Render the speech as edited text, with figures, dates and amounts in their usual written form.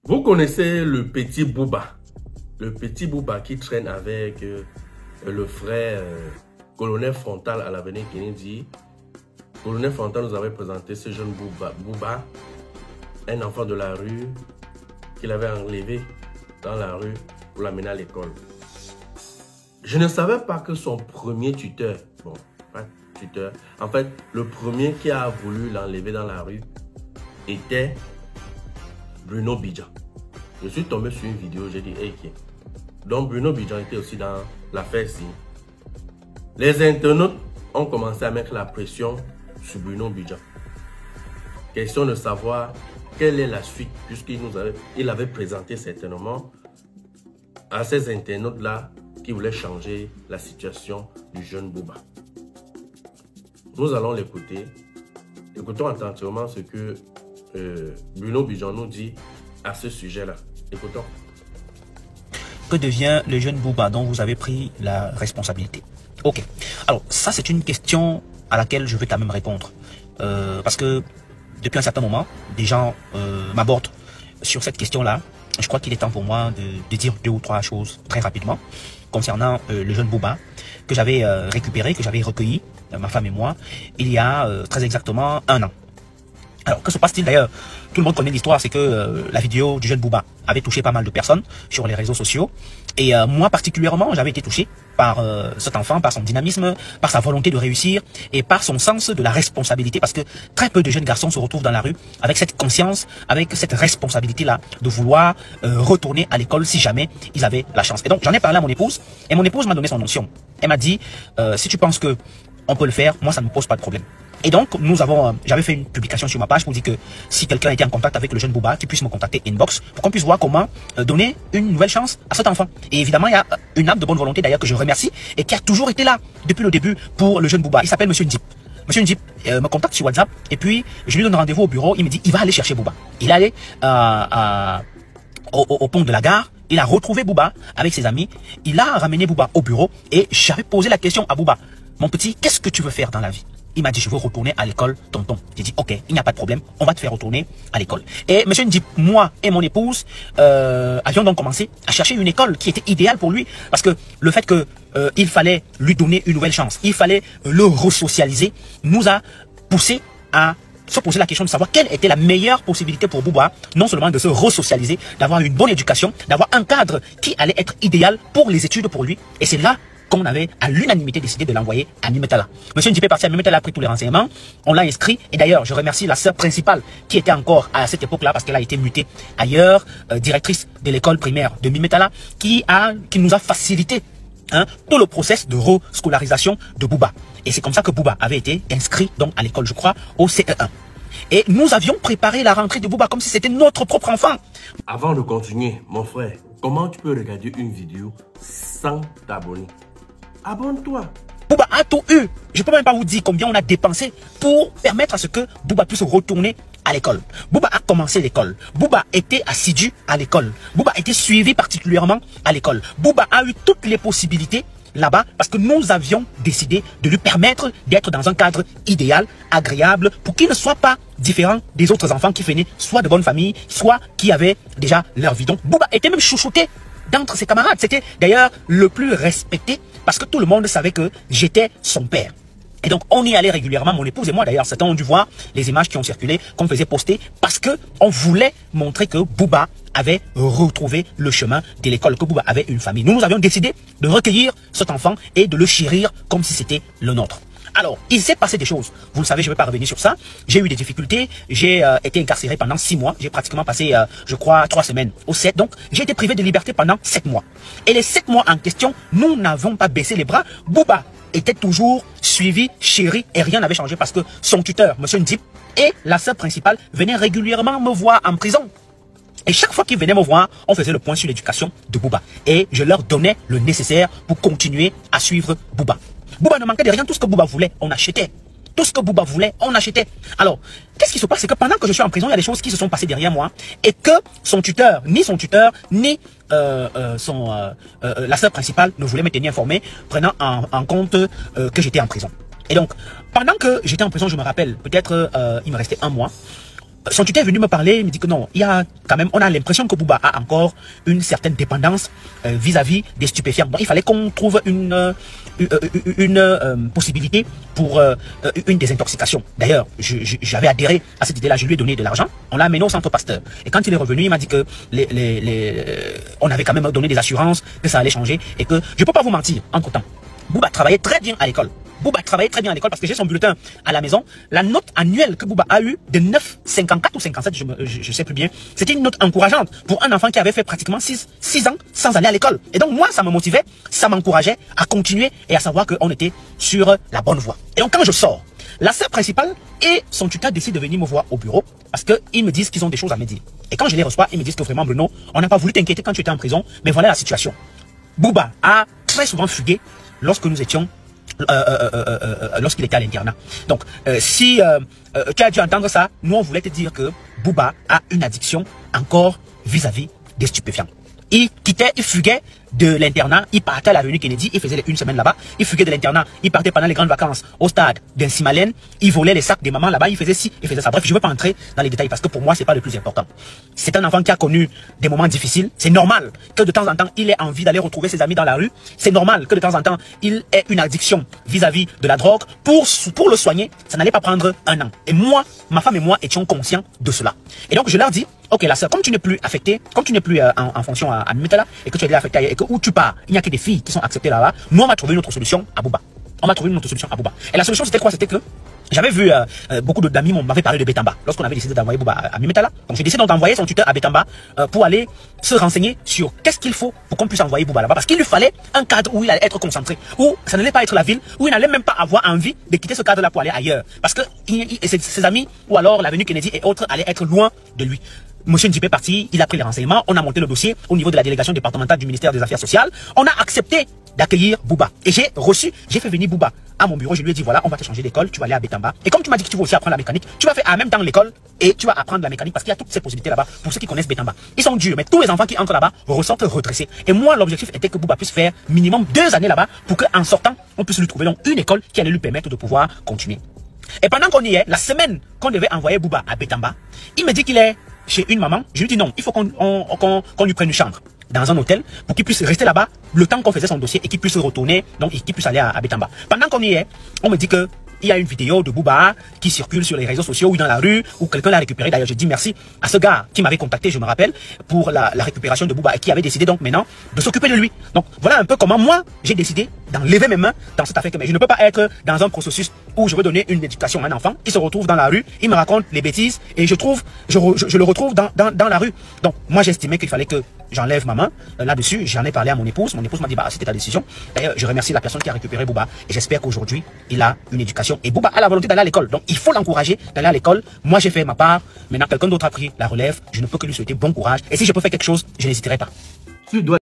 Vous connaissez le petit Bouba. Le petit Bouba qui traîne avec le frère colonel Frontal à l'avenir Kennedy. Colonel Frontal nous avait présenté ce jeune Bouba, un enfant de la rue qu'il avait enlevé dans la rue pour l'amener à l'école. Je ne savais pas que son premier tuteur, bon, pas tuteur, en fait, le premier qui a voulu l'enlever dans la rue était Bruno Bidjan. Je suis tombé sur une vidéo, j'ai dit, hey, qui? Donc Bruno Bidjan était aussi dans l'affaire-ci. Les internautes ont commencé à mettre la pression sur Bruno Bidjan. Question de savoir quelle est la suite, puisqu'il avait présenté certainement à ces internautes-là qui voulaient changer la situation du jeune Bouba. Nous allons l'écouter. Écoutons attentivement ce que Bruno Bidjan nous dit à ce sujet-là. Écoutons. Que devient le jeune Bouba dont vous avez pris la responsabilité? Ok. Alors, ça, c'est une question à laquelle je veux quand même répondre. Parce que depuis un certain moment, des gens m'abordent sur cette question-là. Je crois qu'il est temps pour moi de dire 2 ou 3 choses très rapidement concernant le jeune Bouba que j'avais récupéré, que j'avais recueilli, ma femme et moi, il y a très exactement 1 an. Alors, que se passe-t-il d'ailleurs? Tout le monde connaît l'histoire, c'est que la vidéo du jeune Bouba avait touché pas mal de personnes sur les réseaux sociaux. Et moi particulièrement, j'avais été touché par cet enfant, par son dynamisme, par sa volonté de réussir et par son sens de la responsabilité. Parce que très peu de jeunes garçons se retrouvent dans la rue avec cette conscience, avec cette responsabilité-là de vouloir retourner à l'école si jamais ils avaient la chance. Et donc, j'en ai parlé à mon épouse et mon épouse m'a donné son onction. Elle m'a dit, si tu penses que on peut le faire, moi ça ne me pose pas de problème. Et donc, j'avais fait une publication sur ma page pour dire que si quelqu'un était en contact avec le jeune Bouba, qu'il puisse me contacter inbox pour qu'on puisse voir comment donner une nouvelle chance à cet enfant. Et évidemment, il y a une âme de bonne volonté d'ailleurs que je remercie et qui a toujours été là depuis le début pour le jeune Bouba. Il s'appelle Monsieur Ndip. Monsieur Ndip me contacte sur WhatsApp et puis je lui donne rendez-vous au bureau. Il me dit, il va aller chercher Bouba. Il est allé au pont de la gare. Il a retrouvé Bouba avec ses amis. Il a ramené Bouba au bureau et j'avais posé la question à Bouba. Mon petit, qu'est-ce que tu veux faire dans la vie? Il m'a dit, je veux retourner à l'école, tonton. J'ai dit, ok, il n'y a pas de problème, on va te faire retourner à l'école. Et monsieur Ndip, moi et mon épouse, avions donc commencé à chercher une école qui était idéale pour lui. Parce que le fait que il fallait lui donner une nouvelle chance, il fallait le resocialiser, nous a poussé à se poser la question de savoir quelle était la meilleure possibilité pour Bouba, non seulement de se resocialiser, d'avoir une bonne éducation, d'avoir un cadre qui allait être idéal pour les études pour lui. Et c'est là qu'on avait à l'unanimité décidé de l'envoyer à Mimetala. Monsieur Ndip est parti à Mimetala, a pris tous les renseignements, on l'a inscrit, et d'ailleurs je remercie la sœur principale qui était encore à cette époque-là parce qu'elle a été mutée ailleurs, directrice de l'école primaire de Mimetala, qui nous a facilité tout le process de rescolarisation de Bouba. Et c'est comme ça que Bouba avait été inscrit donc à l'école, je crois, au CE1. Et nous avions préparé la rentrée de Bouba comme si c'était notre propre enfant. Avant de continuer, mon frère, comment tu peux regarder une vidéo sans t'abonner? Abonne-toi. Bouba a tout eu. Je ne peux même pas vous dire combien on a dépensé pour permettre à ce que Bouba puisse retourner à l'école. Bouba a commencé l'école. Bouba était assidu à l'école. Bouba était suivi particulièrement à l'école. Bouba a eu toutes les possibilités là-bas parce que nous avions décidé de lui permettre d'être dans un cadre idéal, agréable, pour qu'il ne soit pas différent des autres enfants qui venaient soit de bonnes familles, soit qui avaient déjà leur vie. Donc Bouba était même chouchouté d'entre ses camarades. C'était d'ailleurs le plus respecté parce que tout le monde savait que j'étais son père. Et donc on y allait régulièrement, mon épouse et moi d'ailleurs. Certains ont dû voir les images qui ont circulé, qu'on faisait poster, parce que on voulait montrer que Bouba avait retrouvé le chemin de l'école, que Bouba avait une famille. Nous avions décidé de recueillir cet enfant et de le chérir comme si c'était le nôtre. Alors, il s'est passé des choses. Vous le savez, je ne vais pas revenir sur ça. J'ai eu des difficultés. J'ai été incarcéré pendant 6 mois. J'ai pratiquement passé, je crois, 3 semaines au 7. Donc, j'ai été privé de liberté pendant 7 mois. Et les 7 mois en question, nous n'avons pas baissé les bras. Bouba était toujours suivi, chéri, et rien n'avait changé parce que son tuteur, monsieur Ndip, et la sœur principale venaient régulièrement me voir en prison. Et chaque fois qu'ils venaient me voir, on faisait le point sur l'éducation de Bouba. Et je leur donnais le nécessaire pour continuer à suivre Bouba. Bouba ne manquait de rien, tout ce que Bouba voulait, on achetait. Tout ce que Bouba voulait, on achetait. Alors, qu'est-ce qui se passe? C'est que pendant que je suis en prison, il y a des choses qui se sont passées derrière moi et que son tuteur, ni la sœur principale ne voulait me tenir informé, prenant en compte que j'étais en prison. Et donc, pendant que j'étais en prison, je me rappelle, peut-être il me restait 1 mois, son tuteur est venu me parler, il me dit que non, il y a quand même, on a l'impression que Bouba a encore une certaine dépendance vis-à-vis des stupéfiants. Donc il fallait qu'on trouve une possibilité pour une désintoxication. D'ailleurs, j'avais adhéré à cette idée-là, je lui ai donné de l'argent, on l'a amené au centre Pasteur. Et quand il est revenu, il m'a dit que on avait quand même donné des assurances, que ça allait changer, et que, je peux pas vous mentir, entre-temps, Bouba travaillait très bien à l'école. Bouba travaillait très bien à l'école parce que j'ai son bulletin à la maison. La note annuelle que Bouba a eue de 9,54 ou 57, je sais plus bien, c'était une note encourageante pour un enfant qui avait fait pratiquement 6 ans sans aller à l'école. Et donc moi, ça me motivait, ça m'encourageait à continuer et à savoir qu'on était sur la bonne voie. Et donc quand je sors, la sœur principale et son tuteur décident de venir me voir au bureau parce qu'ils me disent qu'ils ont des choses à me dire. Et quand je les reçois, ils me disent que vraiment Bruno, on n'a pas voulu t'inquiéter quand tu étais en prison, mais voilà la situation. Bouba a très souvent fugué lorsque nous étions lorsqu'il était à l'internat. Donc, si tu as dû entendre ça, nous on voulait te dire que Bouba a une addiction encore vis-à-vis des stupéfiants. Il quittait, il fuguait de l'internat, il partait à l'avenue Kennedy, il faisait une semaine là-bas, il fuguait de l'internat, il partait pendant les grandes vacances au stade d'Insimalène, il volait les sacs des mamans là-bas, il faisait ci, il faisait ça. Bref, je ne veux pas entrer dans les détails parce que pour moi, c'est pas le plus important. C'est un enfant qui a connu des moments difficiles. C'est normal que de temps en temps, il ait envie d'aller retrouver ses amis dans la rue. C'est normal que de temps en temps, il ait une addiction vis-à-vis de la drogue. Pour le soigner, ça n'allait pas prendre un an. Et moi, ma femme et moi étions conscients de cela. Et donc, je leur dis, ok, la sœur, comme tu n'es plus affecté, comme tu n'es plus en fonction à Mimetala, et que tu es affecté ailleurs, et que où tu pars, il n'y a que des filles qui sont acceptées là-bas, nous on va trouver une autre solution à Bouba. On va trouver une autre solution à Bouba. Et la solution c'était quoi? C'était que j'avais vu beaucoup d'amis m'avaient parlé de Bétamba lorsqu'on avait décidé d'envoyer Bouba à Mimetala. Donc j'ai décidé d'envoyer son tuteur à Bétamba pour aller se renseigner sur qu'est-ce qu'il faut pour qu'on puisse envoyer Bouba là-bas. Parce qu'il lui fallait un cadre où il allait être concentré, où ça n'allait pas être la ville, où il n'allait même pas avoir envie de quitter ce cadre-là pour aller ailleurs. Parce que ses amis, ou alors l'avenue Kennedy et autres allaient être loin de lui. Monsieur Ndjibé est parti, il a pris les renseignements, on a monté le dossier au niveau de la délégation départementale du ministère des Affaires sociales. On a accepté d'accueillir Bouba. Et j'ai fait venir Bouba à mon bureau, je lui ai dit voilà, on va te changer d'école, tu vas aller à Bétamba. Et comme tu m'as dit que tu veux aussi apprendre la mécanique, tu vas faire en même temps l'école et tu vas apprendre la mécanique parce qu'il y a toutes ces possibilités là-bas pour ceux qui connaissent Bétamba. Ils sont durs, mais tous les enfants qui entrent là-bas ressortent redressés. Et moi, l'objectif était que Bouba puisse faire minimum 2 années là-bas pour qu'en sortant, on puisse lui trouver donc une école qui allait lui permettre de pouvoir continuer. Et pendant qu'on y est, la semaine qu'on devait envoyer Bouba à Bétamba, il me dit qu'il est chez une maman. Je lui dis non, il faut qu'on lui prenne une chambre dans un hôtel pour qu'il puisse rester là-bas le temps qu'on faisait son dossier et qu'il puisse retourner, donc qu'il puisse aller à Bétamba. Pendant qu'on y est, on me dit que il y a une vidéo de Bouba qui circule sur les réseaux sociaux ou dans la rue, où quelqu'un l'a récupéré. D'ailleurs, j'ai dit merci à ce gars qui m'avait contacté, je me rappelle, pour la récupération de Bouba et qui avait décidé donc maintenant de s'occuper de lui. Donc voilà un peu comment moi, j'ai décidé d'enlever mes mains dans cette affaire. Mais je ne peux pas être dans un processus où je veux donner une éducation à un enfant qui se retrouve dans la rue, il me raconte les bêtises et je le retrouve dans la rue. Donc moi, j'estimais qu'il fallait que j'enlève ma main là-dessus. J'en ai parlé à mon épouse. Mon épouse m'a dit bah c'était ta décision. D'ailleurs, je remercie la personne qui a récupéré Bouba et j'espère qu'aujourd'hui il a une éducation. Et Bouba a la volonté d'aller à l'école. Donc il faut l'encourager d'aller à l'école. Moi j'ai fait ma part. Maintenant quelqu'un d'autre a pris la relève. Je ne peux que lui souhaiter bon courage. Et si je peux faire quelque chose, je n'hésiterai pas. Tu dois